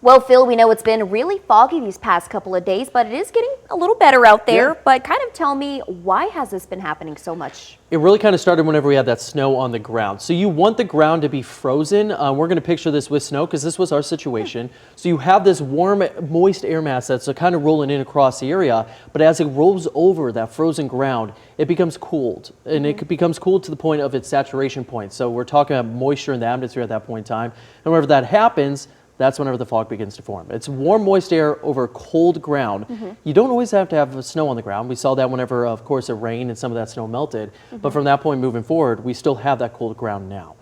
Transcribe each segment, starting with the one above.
Well, Phil, we know it's been really foggy these past couple of days, but it is getting a little better out there. Yeah. But kind of tell me, why has this been happening so much? It really kind of started whenever we had that snow on the ground. So you want the ground to be frozen. We're going to picture this with snow because this was our situation. So you have this warm, moist air mass that's kind of rolling in across the area. But as it rolls over that frozen ground, it becomes cooled. And it becomes cooled to the point of its saturation point. So we're talking about moisture in the atmosphere at that point in time. And whenever that happens, that's whenever the fog begins to form. It's warm, moist air over cold ground. You don't always have to have snow on the ground. We saw that whenever, of course, it rained and some of that snow melted. But from that point moving forward, we still have that cold ground now.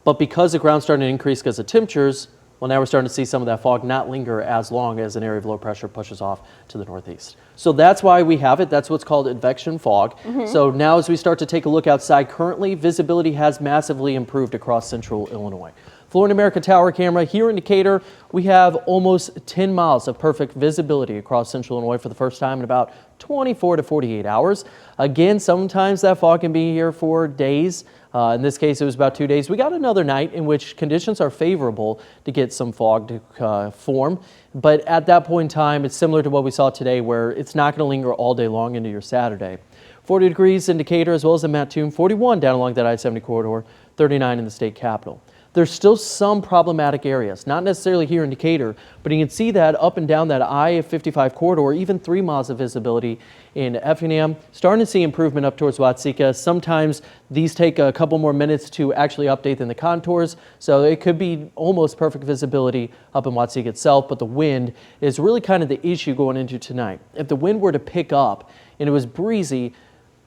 But because the ground's starting to increase because of temperatures, well, now we're starting to see some of that fog not linger as long as an area of low pressure pushes off to the northeast. So that's why we have it. That's what's called advection fog. So now as we start to take a look outside, currently visibility has massively improved across central Illinois. Florida America Tower camera here in Decatur, we have almost 10 miles of perfect visibility across central Illinois for the first time in about 24 to 48 hours. Again, sometimes that fog can be here for days. In this case, it was about 2 days. We got another night in which conditions are favorable to get some fog to form. But at that point in time, it's similar to what we saw today, where it's not going to linger all day long into your Saturday. 40 degrees in Decatur as well as in Mattoon, 41 down along that I-70 corridor, 39 in the state capital. There's still some problematic areas, not necessarily here in Decatur, but you can see that up and down that I-55 corridor, even 3 miles of visibility in Effingham. Starting to see improvement up towards Watseka. Sometimes these take a couple more minutes to actually update than the contours, so it could be almost perfect visibility up in Watseka itself, but the wind is really kind of the issue going into tonight. If the wind were to pick up and it was breezy,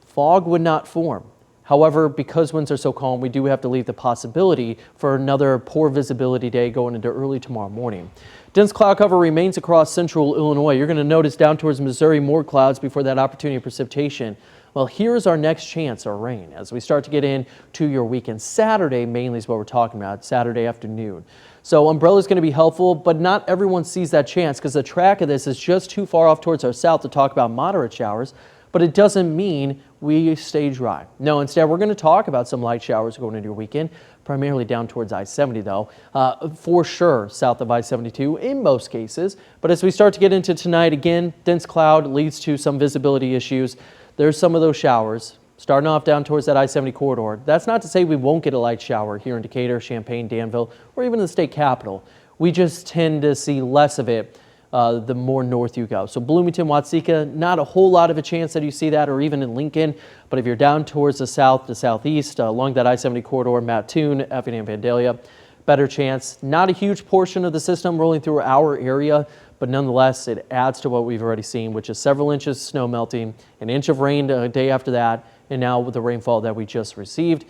fog would not form. However, because winds are so calm, we do have to leave the possibility for another poor visibility day going into early tomorrow morning. Dense cloud cover remains across central Illinois. You're going to notice down towards Missouri more clouds before that opportunity of precipitation. Well, here's our next chance of rain as we start to get into your weekend. Saturday mainly is what we're talking about, Saturday afternoon. So umbrella is going to be helpful, but not everyone sees that chance because the track of this is just too far off towards our south to talk about moderate showers. But it doesn't mean we stay dry. No, instead, we're going to talk about some light showers going into your weekend, primarily down towards I-70 though, for sure south of I-72 in most cases. But as we start to get into tonight, again, dense cloud leads to some visibility issues. There's some of those showers starting off down towards that I-70 corridor. That's not to say we won't get a light shower here in Decatur, Champaign, Danville, or even in the state capital. We just tend to see less of it the more north you go. So Bloomington, Watseka, not a whole lot of a chance that you see that, or even in Lincoln. But if you're down towards the south to southeast, along that I-70 corridor, Mattoon, Effingham, Vandalia, better chance. Not a huge portion of the system rolling through our area, but nonetheless, it adds to what we've already seen, which is several inches of snow melting, an inch of rain a day after that, and now with the rainfall that we just received.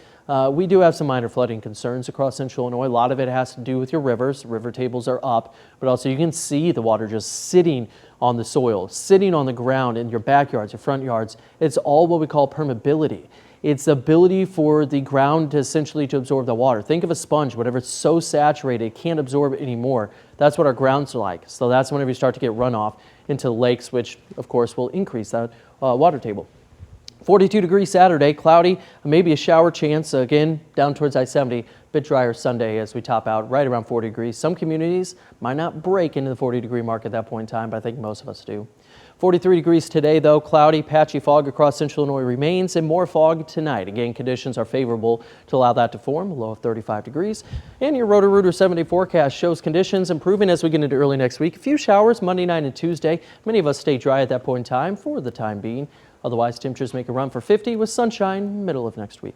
We do have some minor flooding concerns across central Illinois. A lot of it has to do with your rivers. River tables are up, but also you can see the water just sitting on the soil, sitting on the ground in your backyards, your front yards. It's all what we call permeability. It's the ability for the ground to essentially to absorb the water. Think of a sponge, whatever it's so saturated, it can't absorb it anymore. That's what our grounds are like. So that's whenever you start to get runoff into lakes, which of course will increase that water table. 42 degrees Saturday, cloudy, maybe a shower chance, again, down towards I-70, a bit drier Sunday as we top out right around 40 degrees. Some communities might not break into the 40-degree mark at that point in time, but I think most of us do. 43 degrees today, though, cloudy, patchy fog across central Illinois remains, and more fog tonight. Again, conditions are favorable to allow that to form, a low of 35 degrees. And your Roto-Rooter 7-day forecast shows conditions improving as we get into early next week. A few showers Monday night and Tuesday. Many of us stay dry at that point in time for the time being. Otherwise, temperatures make a run for 50 with sunshine middle of next week.